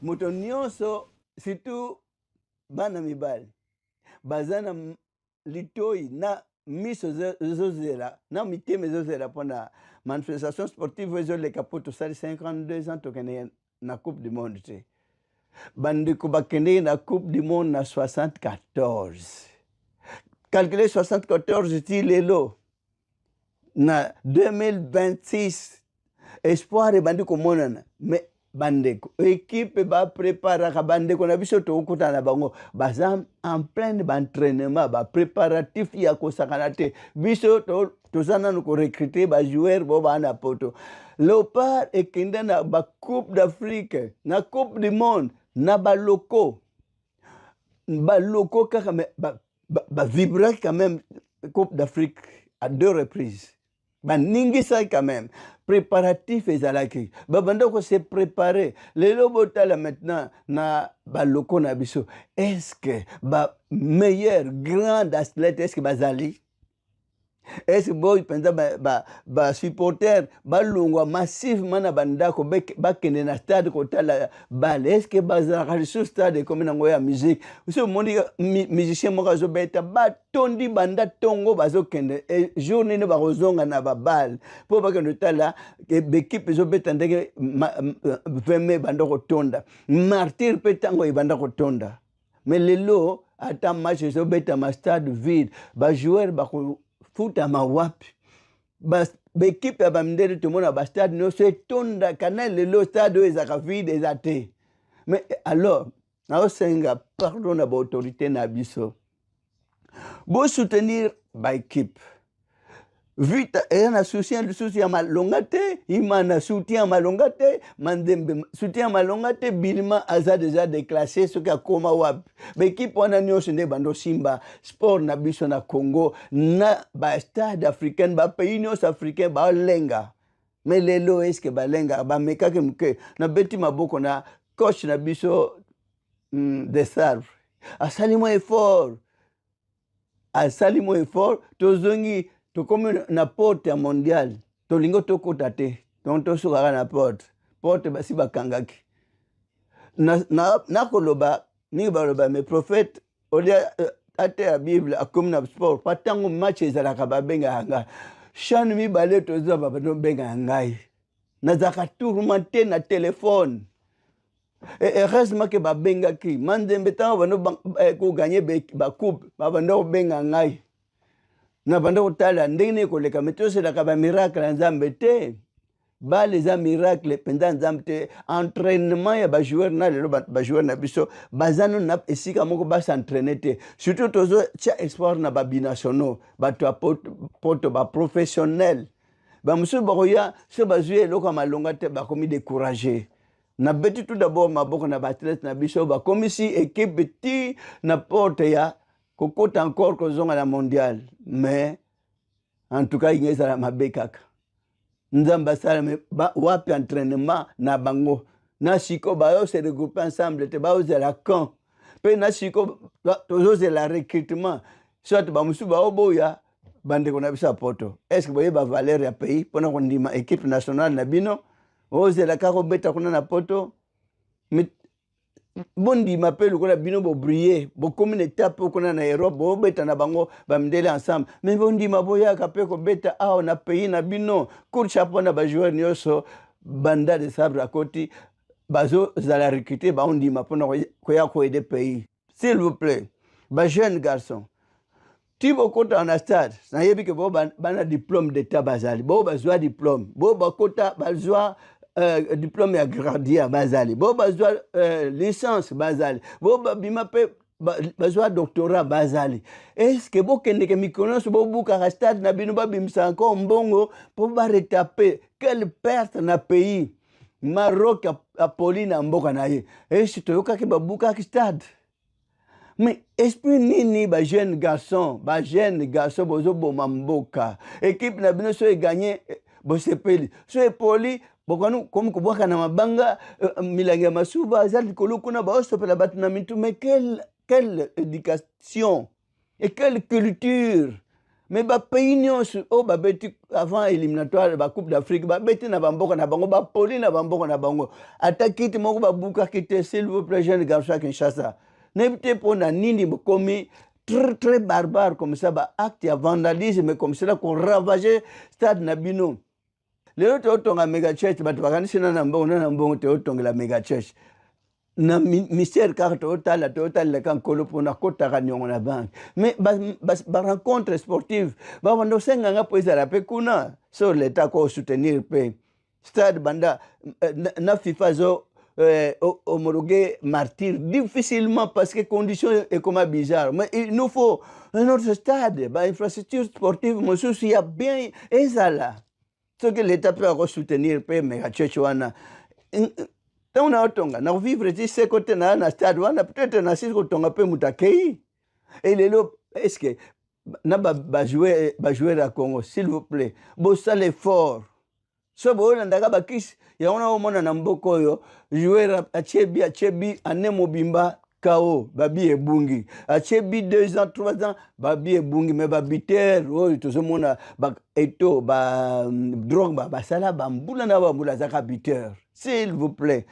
moto nyonso surtout bana mibali baza na litoi na miso ezozela na mitema ezozela mpona manifestation sportive ezoleka mpo tosali 52 ans tokende na coupe du monde te bandeko bakendeki na coupe du monde na 74 calcule 74 ti lelo na 2026 espoir ebandi komonana mais bandeko équipe bapreparaka bandeko na biso tokokutana na bango baza en plein baentraînement bapréparatif ya kosakana te biso toza nanu korecrute bajoueur bo baa na poto Léopard ekende na bacoupe d'Afrique na coupe du monde na baloko kaka bavibraki quand même coupe d'Afrique à 2 reprises baningisaki quand même préparatif ezalaki babanda se préparer lelo botala maintenant na baloko na biso est-ce que ba meilleur grand athlète est-ce que bazali est-ce boy penza ba supporter balongwa massivement na bandako bakende na stade kotala bale est-ce que bazalaka sur stade comme nango ya musique so moni musicien moko azobeta batondi banda tongo bazokende journée ne bakozonga na babale mpo bakende tala bekipe ezobeta ndenge 20 mai banda kotonda martyr mpe ntango ebanda kotonda mais lelo ata match ezobeta ma stade vide bajoueur futama wapi bekipe ya bamindele tomona bastade nyonso etondaka na lelo stade oyo ezaka vide eza te mais alors naosenga pardon na baautorité na biso bosoutenir baekipe vita eza na susi ya malonga te ima na soutien ya malonga te mandembe soutien ya malonga te bilima aza deja déclassé soki akoma wapi baekipe wana nyonso nde bando simba sport na biso na Congo na bastade africaine bapays nyonso africain baolenga mais lelo eske balenga bamekaki moke na beti maboko na coach na biso de Sarve asali mo effort tozongi tokomi na porte ya mondial tolingo tokota te donc tosukaka na porte basi bakangaki nakoloba mingi baloba mais prophète olia ate ya bible akomi na sport pa ntango match ezalaka babengaka ngai chane mibale tozwa babando bengaka ngai nazalaka tourmente na telefone heureusement ke babengaki manzembe ntango bando koganye bacoupe babando kobenga ngai na banda kotala ndenge ekoleka me toselaka bamiracle ya nzambe te bale eza miracle mpenza nzambe te entraînement ya bajoueur na lelo bajoueur na biso baza nano na esika moko basentraîne te surtout tozotia espoir na babinationaux bato ya poto baprofessionnel bamosusu bakoya so bazwi eloko ya malonga te bakomi découragé na beti tout d'abord maboko na baathlète na biso bakomisi équipe ti na porte ya kokota encore kozonga na mondial mais en tout cas inge ezala mabe kaka nzambe asala wapi entraînement na bango na siko bayo se regrouper ensemble te baozela camp mpe na siko tozozela recrutement soit bamosusu baoboya bandeko na biso ya poto est-ce que boyeba valeur ya pays mpona kondima équipe nationale na bino ozela kaka obeta kuna na poto bondima mpe lokola bino bobriller bokomi na etape okona na Europe bobeta na bango bamindele ensemble mais bondima boyaka mpe kobeta awa na pays na bino cour chapeau na bajoueur nyonso banda de sabre akoti bazozala recruter baondima mpona koya koede pays s'il vous plaît bajeune garçon ti bokota na stade nayebi ke bo bana diplôme d'état bazali bo bazwa diplôme bo bakota bazwa diplôme ya gradien bazali bo bazwa licence bazali bo babima mpe bazwa doctorat bazali eske bokendeke mikolo nyonso bobukaka stade na bino babimisa encore mbongo mpo baretape quelle perte na pays Maroc apoli na mboka na ye esi toyokaki babukaki stade mais esprit nini jeune garçon bozoboma mboka équipe na bino so eganye bosepeli so epoli bokanu komi kobwaka na mabanga milangi ya masuba aza likolo kuna baosopela bato na mitu mais quelle éducation et quelle culture mais bapays nyonso oyo babeti avant éliminatoire Coupe d'Afrique babeti na bamboka na bango bapoli na bamboka na bango ata kiti moko babukaki te s'il vous plaît jeune garçon à Kinshasa nayebi te mpo na nini bokomi très barbare comme ça baacte ya vandalisme comme cela qu'on ravage stade na bino lelo totonga mega church bato bakanisi na mbongo teotongela mega church na mystère kaka totalela ka nkolo mpona kotaka niongo na banke mais barencontre sportive babanda osenganga mpo ezala mpe kuna so leta ko soutenir mpe stade banda na fifa zo homologué martyr difficilement parce que condition est comme bizarre mais il nous faut un autre stade infrastructure sportive mosusu ya bien ezala soki leta mpe akosoutenir mpe mega church wana ntango na otonga na vivre ti se kote na stade wana peut-être na sisi kotonga mpe moto akei e lelo estce na bajoueur ya Congo s'il vous plaît bosala effort so boyolandaka bakisi yango na omona na mboka oyo joueur atyebi ane mobimba kao babi ebungi atyebi 2 ans 3 ans babi ebungi me babitere oyo tozomona eto drogue basala bambula na bambula azaka bitere s'il vous plaît